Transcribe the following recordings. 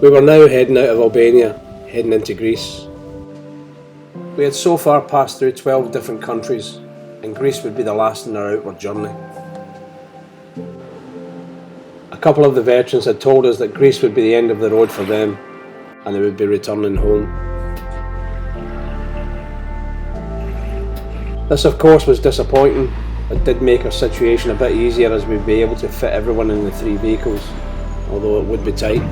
We were now heading out of Albania, heading into Greece. We had so far passed through 12 different countries, and Greece would be the last in our outward journey. A couple of the veterans had told us that Greece would be the end of the road for them, and they would be returning home. This of course was disappointing, but did make our situation a bit easier as we'd be able to fit everyone in the 3 vehicles, although it would be tight.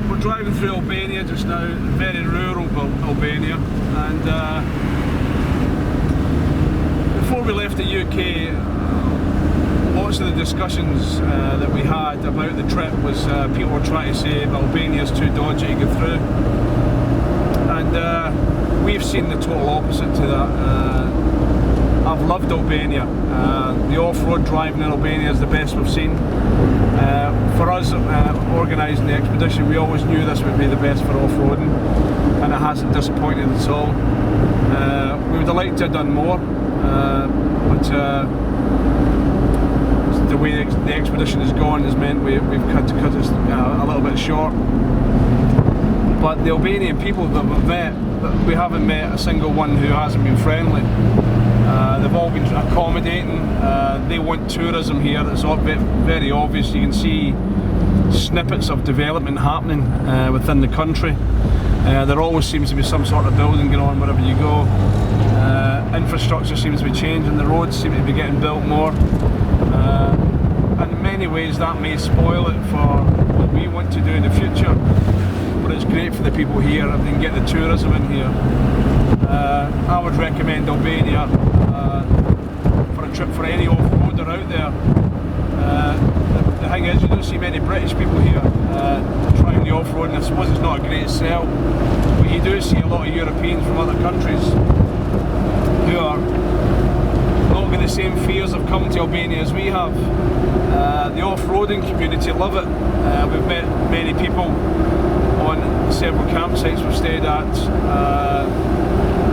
We're driving through Albania just now, very rural Albania, and before we left the UK, lots of the discussions that we had about the trip was people were trying to say Albania's too dodgy to get through, and we've seen the total opposite to that. I've loved Albania. The off-road driving in Albania is the best we've seen. For us organising the expedition, we always knew this would be the best for off-roading, and it hasn't disappointed at all. We would have liked to have done more, but the way the expedition has gone has meant we've had to cut it a little bit short. But the Albanian people that we've met, we haven't met a single one who hasn't been friendly. They've all been accommodating. They want tourism here. It's very obvious. You can see snippets of development happening within the country. There always seems to be some sort of building going on wherever you go. Infrastructure seems to be changing. The roads seem to be getting built more. And in many ways that may spoil it for what we want to do in the future. But it's great for the people here if they can get the tourism in here. I would recommend Albania for a trip for any off-roader out there. The thing is, you don't see many British people here trying the off-road, and I suppose it's not a great sell, but you do see a lot of Europeans from other countries who are not got the same fears of coming to Albania as we have. The off-roading community love it. We've met many people on several campsites we've stayed at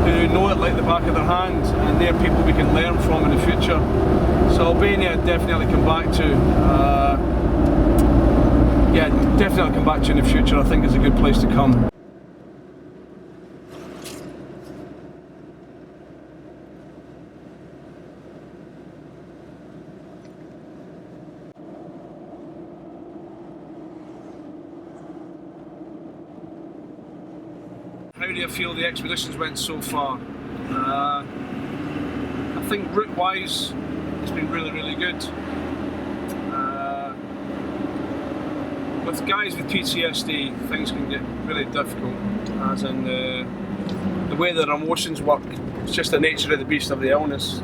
who know it like the back of their hand, and they're people we can learn from in the future. So Albania, definitely come back to. Yeah, definitely come back to in the future. I think it's a good place to come. How do you feel the expeditions went so far? I think route-wise, it's been really, really good. with guys with PTSD, things can get really difficult, as in the way their emotions work. It's just the nature of the beast of the illness.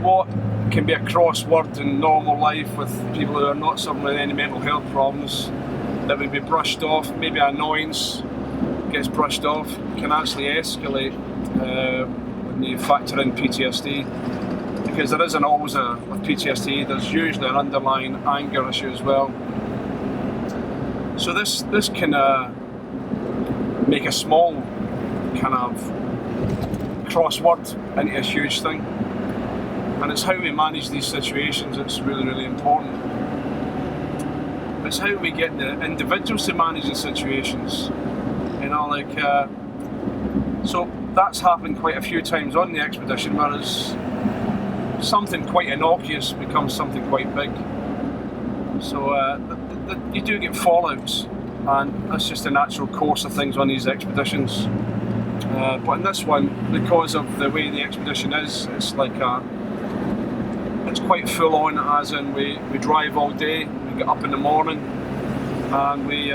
What can be a crossword in normal life with people who are not suffering with any mental health problems that would be brushed off, maybe annoyance gets brushed off, can actually escalate when you factor in PTSD. Because there isn't always with PTSD, there's usually an underlying anger issue as well. So this can make a small kind of crossword into a huge thing. And it's how we manage these situations that's really, really important. It's how we get the individuals to manage the situations. You know, like, so that's happened quite a few times on the expedition, whereas something quite innocuous becomes something quite big. So you do get fallouts, and that's just the natural course of things on these expeditions. But in this one, because of the way the expedition is, it's like it's quite full on, as in we drive all day, we get up in the morning, and we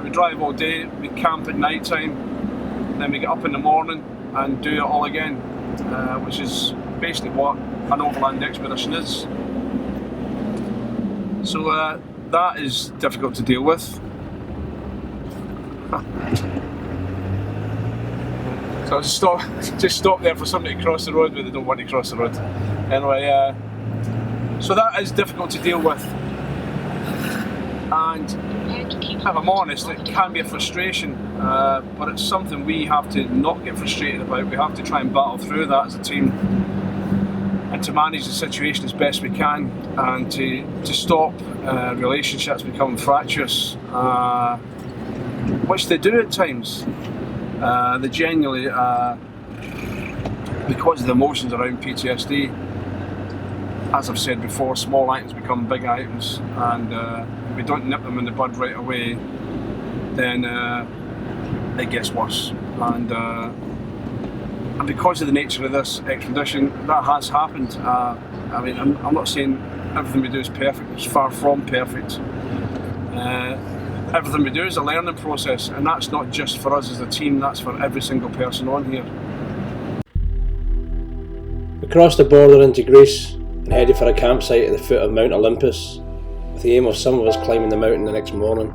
drive all day, we camp at night time, then we get up in the morning and do it all again, which is basically what an overland expedition is. So that is difficult to deal with. So I'll just stop there for somebody to cross the road, but they don't want to cross the road. Anyway, so that is difficult to deal with. And if I'm honest, it can be a frustration, but it's something we have to not get frustrated about. We have to try and battle through that as a team, and to manage the situation as best we can, and to stop relationships becoming fractious, which they do at times. They genuinely, because of the emotions around PTSD, as I've said before, small items become big items, and if we don't nip them in the bud right away, then it gets worse. And because of the nature of this expedition, that has happened. I mean, I'm not saying everything we do is perfect, it's far from perfect. Everything we do is a learning process, and that's not just for us as a team, that's for every single person on here. We crossed the border into Greece and headed for a campsite at the foot of Mount Olympus, with the aim of some of us climbing the mountain the next morning.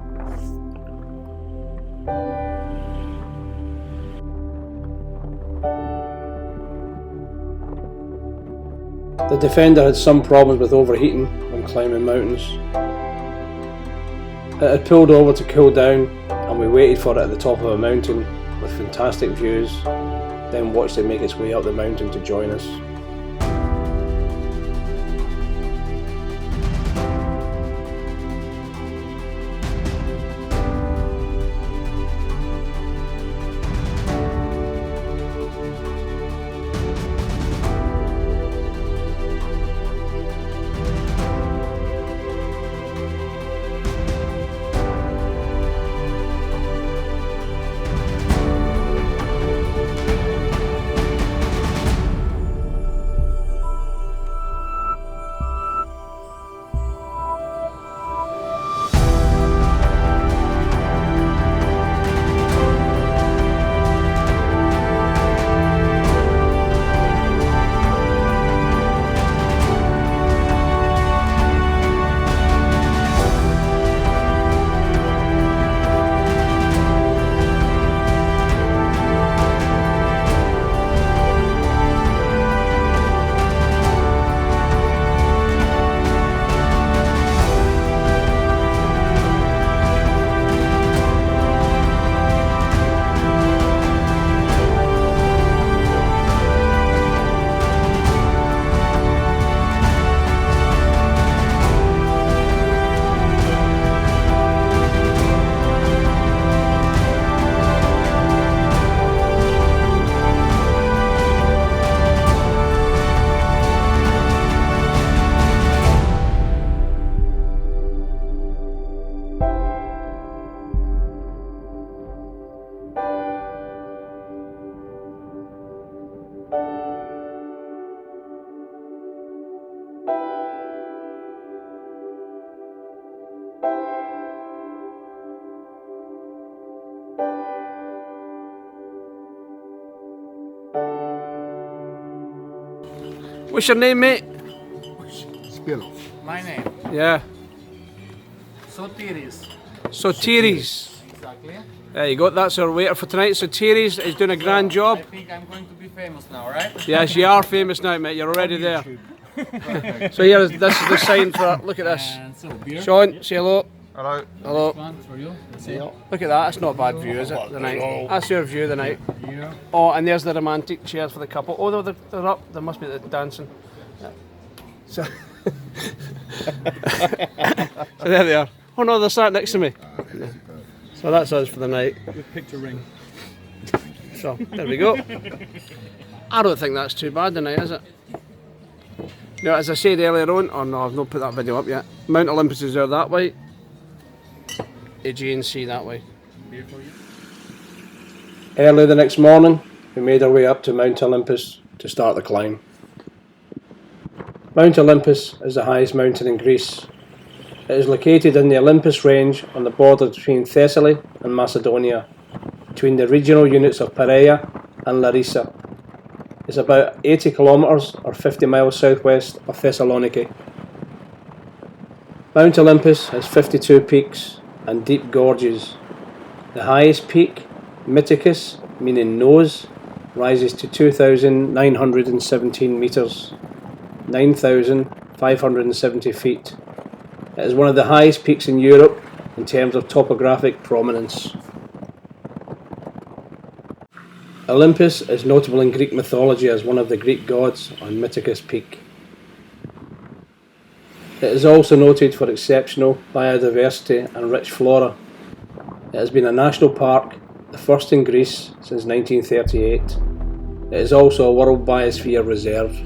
The Defender had some problems with overheating when climbing mountains. It had pulled over to cool down, and we waited for it at the top of a mountain with fantastic views, then watched it make its way up the mountain to join us. What's your name, mate? Spilo. My name, Yeah. Sotiris. Sotiris. Exactly. There you go, that's our waiter for tonight. Sotiris is doing a grand job. I think I'm going to be famous now, right? Yes, you are famous now, mate. You're already there. So here, this is the sign for. Look at this. And so beer. Sean, say hello. Hello. Hello. One for you. Let's see. Look at that. That's not a bad view, is it? The night. That's your view of the night. Here. Oh, and there's the romantic chairs for the couple. Oh, no, they're up. They must be the dancing. So, so there they are. Oh no, they're sat next to me. So that's us for the night. With picture ring. So there we go. I don't think that's too bad tonight, is it? Now, as I said earlier on, oh no, I've not put that video up yet. Mount Olympus is there that way. Aegean Sea that way. Beer for you. Early the next morning, we made our way up to Mount Olympus to start the climb. Mount Olympus is the highest mountain in Greece. It is located in the Olympus range on the border between Thessaly and Macedonia, between the regional units of Perea and Larissa. It's about 80 kilometres or 50 miles southwest of Thessaloniki. Mount Olympus has 52 peaks and deep gorges. The highest peak, Myticus, meaning nose, rises to 2,917 metres, 9,570 feet. It is one of the highest peaks in Europe in terms of topographic prominence. Olympus is notable in Greek mythology as one of the Greek gods on Myticus Peak. It is also noted for exceptional biodiversity and rich flora. It has been a national park, the first in Greece since 1938. It is also a World Biosphere Reserve.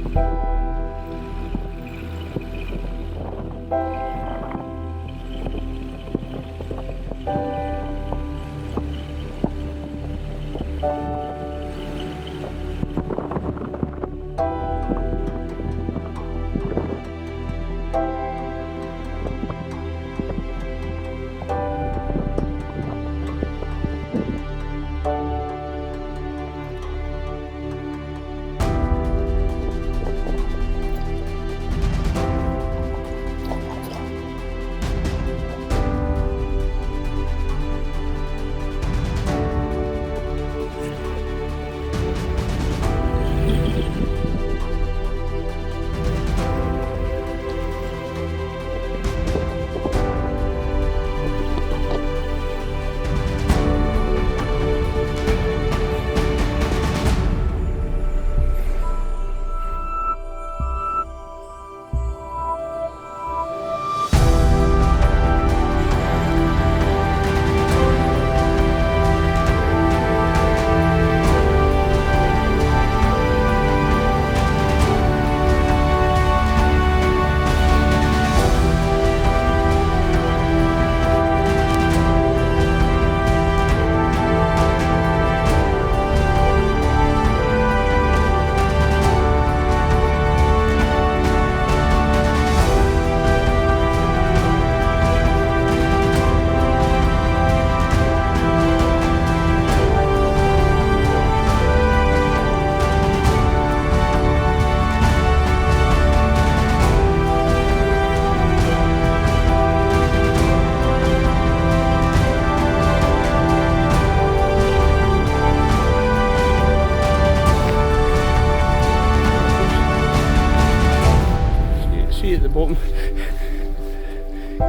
At the bottom.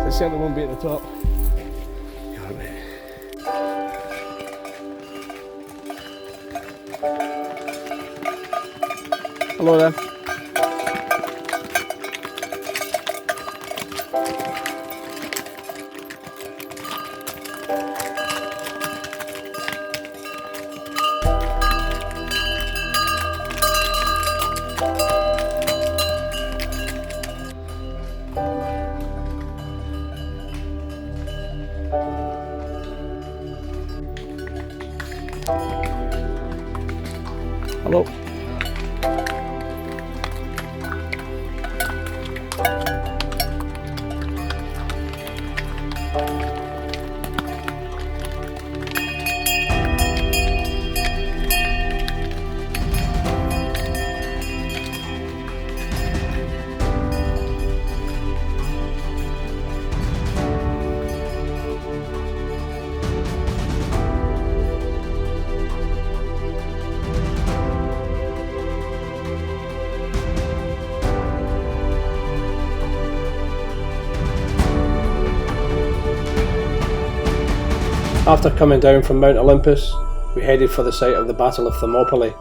It certainly won't be at the top. Hello there. Hello. After coming down from Mount Olympus, we headed for the site of the Battle of Thermopylae,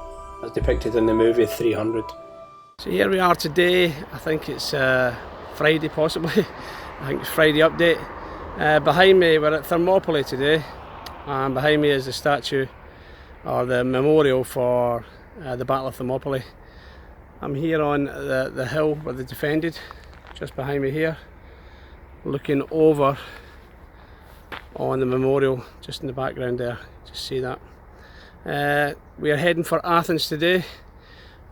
as depicted in the movie 300. So here we are today. I think it's Friday possibly. I think it's Friday update. Behind me, we're at Thermopylae today, and behind me is the statue or the memorial for the Battle of Thermopylae. I'm here on the hill where they defended, just behind me here, looking over on the memorial just in the background there. Just see that. We are heading for Athens today,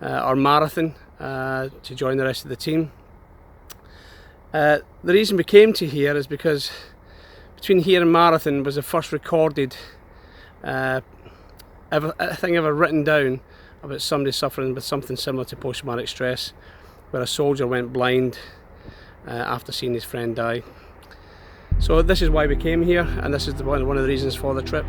our marathon, to join the rest of the team. The reason we came to here is because between here and Marathon was the first recorded thing ever written down about somebody suffering with something similar to post-traumatic stress, where a soldier went blind after seeing his friend die. So this is why we came here, and this is one of the reasons for the trip.